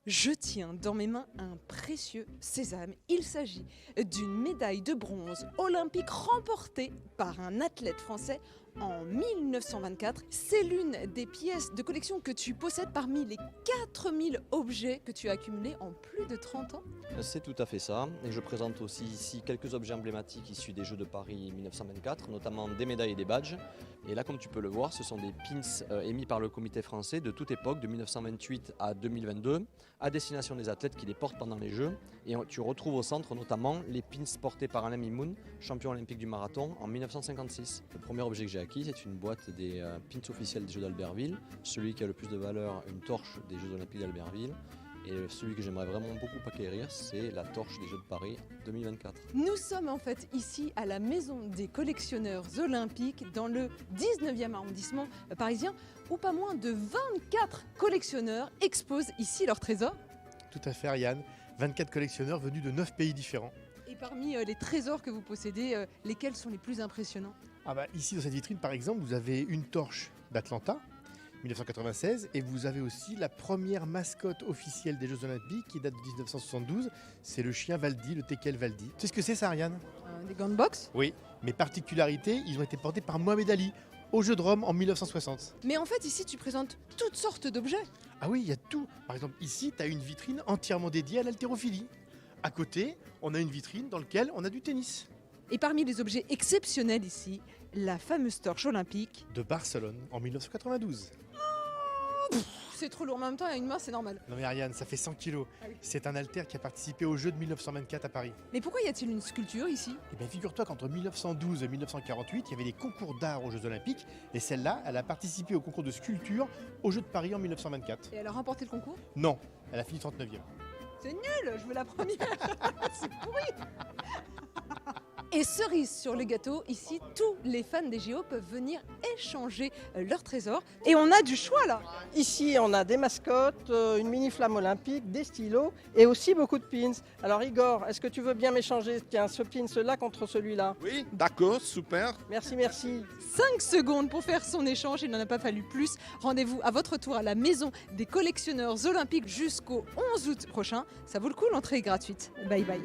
Je tiens dans mes mains un précieux sésame. Il s'agit d'une médaille de bronze olympique remportée par un athlète français en 1924. C'est l'une des pièces de collection que tu possèdes parmi les 4000 objets que tu as accumulés en plus de 30 ans. C'est tout à fait ça. Et je présente aussi ici quelques objets emblématiques issus des Jeux de Paris 1924, notamment des médailles et des badges. Et là, comme tu peux le voir, ce sont des pins émis par le comité français de toute époque, de 1928 à 2022, à destination des athlètes qui les portent pendant les Jeux. Et tu retrouves au centre notamment les pins portés par Alain Mimoun, champion olympique du marathon en 1956. Le premier objet que j'ai acquis, c'est une boîte des pins officiels des Jeux d'Albertville. Celui qui a le plus de valeur, une torche des Jeux olympiques d'Albertville. Et celui que j'aimerais vraiment beaucoup acquérir, c'est la torche des Jeux de Paris 2024. Nous sommes en fait ici à la Maison des collectionneurs olympiques dans le 19e arrondissement parisien où pas moins de 24 collectionneurs exposent ici leurs trésors. Tout à fait, Ariane. 24 collectionneurs venus de 9 pays différents. Et parmi les trésors que vous possédez, lesquels sont les plus impressionnants? Ici, dans cette vitrine, par exemple, vous avez une torche d'Atlanta, 1996, et vous avez aussi la première mascotte officielle des Jeux Olympiques qui date de 1972. C'est le chien Valdi, le teckel Valdi. Tu sais ce que c'est ça, Ariane? Des gants de boxe? Oui, mais particularité, ils ont été portés par Mohamed Ali aux Jeux de Rome en 1960. Mais en fait, ici, tu présentes toutes sortes d'objets. Ah oui, il y a tout. Par exemple, ici, tu as une vitrine entièrement dédiée à l'haltérophilie. À côté, on a une vitrine dans laquelle on a du tennis. Et parmi les objets exceptionnels ici, la fameuse torche olympique. De Barcelone en 1992. C'est trop lourd, mais en même temps, à une main, c'est normal. Non mais Ariane, ça fait 100 kilos. Ah oui. C'est un haltère qui a participé aux Jeux de 1924 à Paris. Mais pourquoi y a-t-il une sculpture ici? Eh bien figure-toi qu'entre 1912 et 1948, il y avait des concours d'art aux Jeux Olympiques. Et celle-là, elle a participé au concours de sculpture aux Jeux de Paris en 1924. Et elle a remporté le concours? Non, elle a fini 39e. C'est nul, je veux la première. C'est pourri. Et cerise sur le gâteau, ici, tous les fans des JO peuvent venir échanger leurs trésors. Et on a du choix là. Ici, on a des mascottes, une mini-flamme olympique, des stylos et aussi beaucoup de pins. Alors Igor, est-ce que tu veux bien m'échanger ce pins-là contre celui-là? Oui, d'accord, super. Merci, merci. 5 secondes pour faire son échange, il n'en a pas fallu plus. Rendez-vous à votre tour à la Maison des collectionneurs olympiques jusqu'au 11 août prochain. Ça vaut le coup, l'entrée est gratuite. Bye bye.